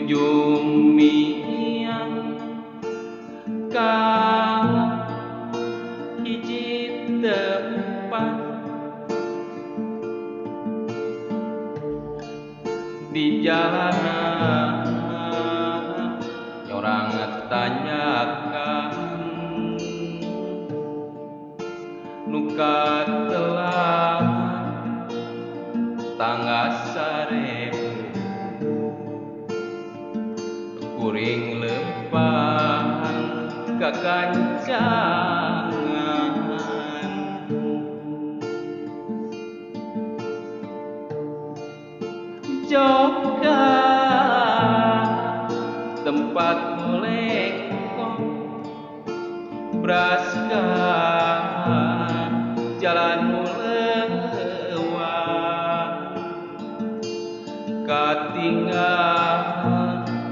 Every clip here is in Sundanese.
nuju miang ka hiji tempat di jalanan orang tanyakan nuka telah tangga sarebu kuring lepan kakancangan joka tempat mulekong braska jalan mulewang katinggal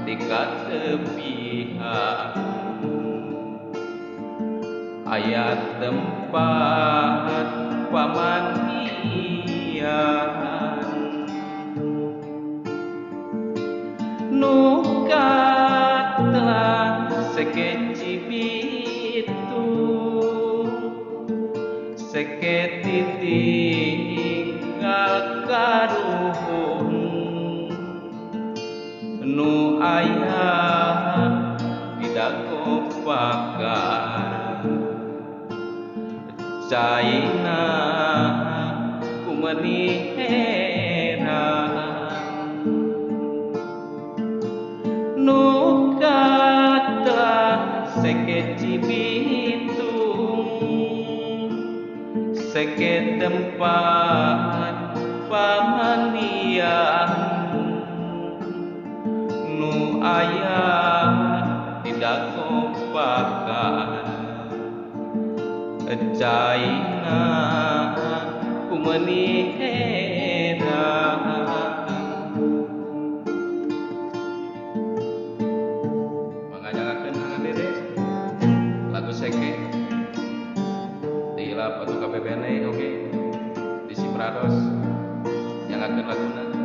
dekat tepian ayat tempat pamandian nuka telah sekeci bitu seketi tinggal karuhun nu ayah tidak kopakar caina kumeni heran nuka telah sekeci bitung seket tempat pamandian nu ayah tidak kopakar caina kumeni heran mengajangakeun hangan dede lagu seke diilap atau KPBN oke di Simrados nyangakeun laguna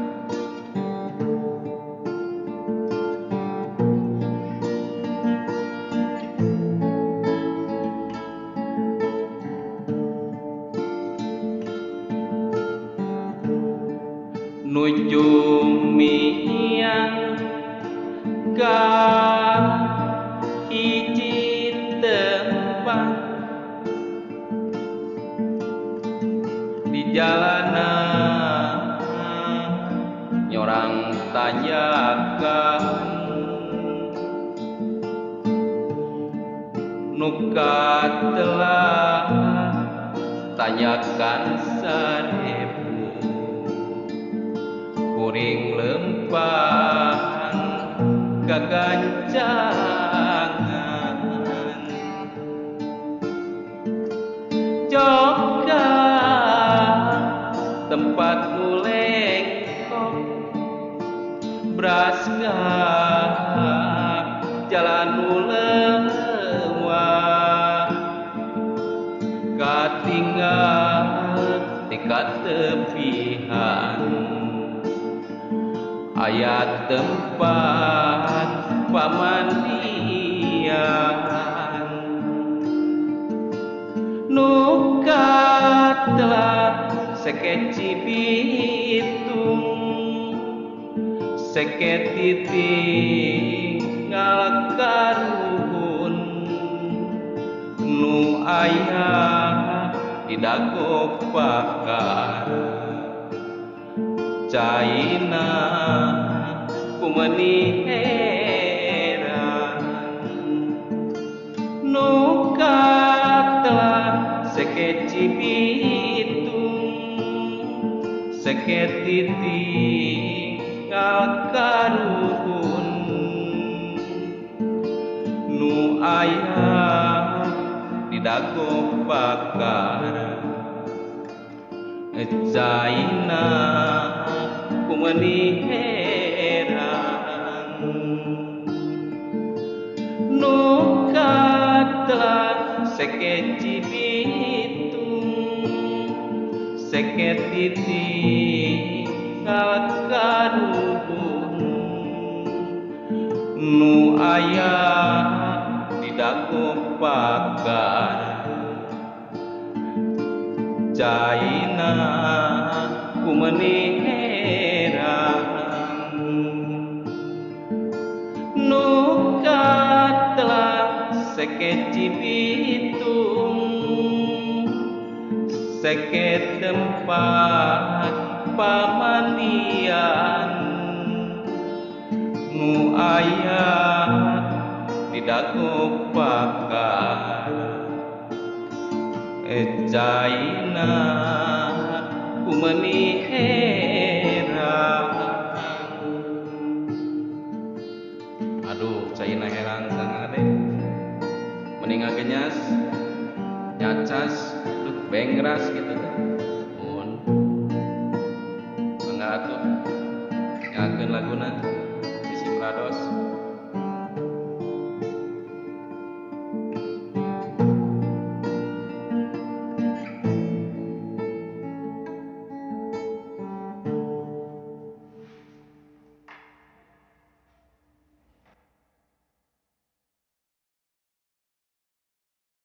nuju miang ka hiji tempat di jalanan nyorang tanyakan nuka telah tanyakan sarebu kuring lempang kagancangan joka tempat mulekong braska jalan mulewang katinggal dekat tepian ayat tempat pamandian nuka telah sekeci bitung seketi tinggal karuhun nu ayah tidak kopakar caina kumeni heran nuka telah sekeci bitung seketi tinggal karuhun nu ayah tidak kopakar caina kumeni heran nuka telah sekeci bitung seketi tinggal karuhun nu aya di dagu pagar jaina kumeuni herang nu katelak sekeci bitung seket tempat pamandian nu aya di dagu pagar jaina kumeuni herang. Aduh caina herang sangat mending agenyas nyacas duh bengras gitu mun mangga atuh nyangeun laguna Sisi Prados.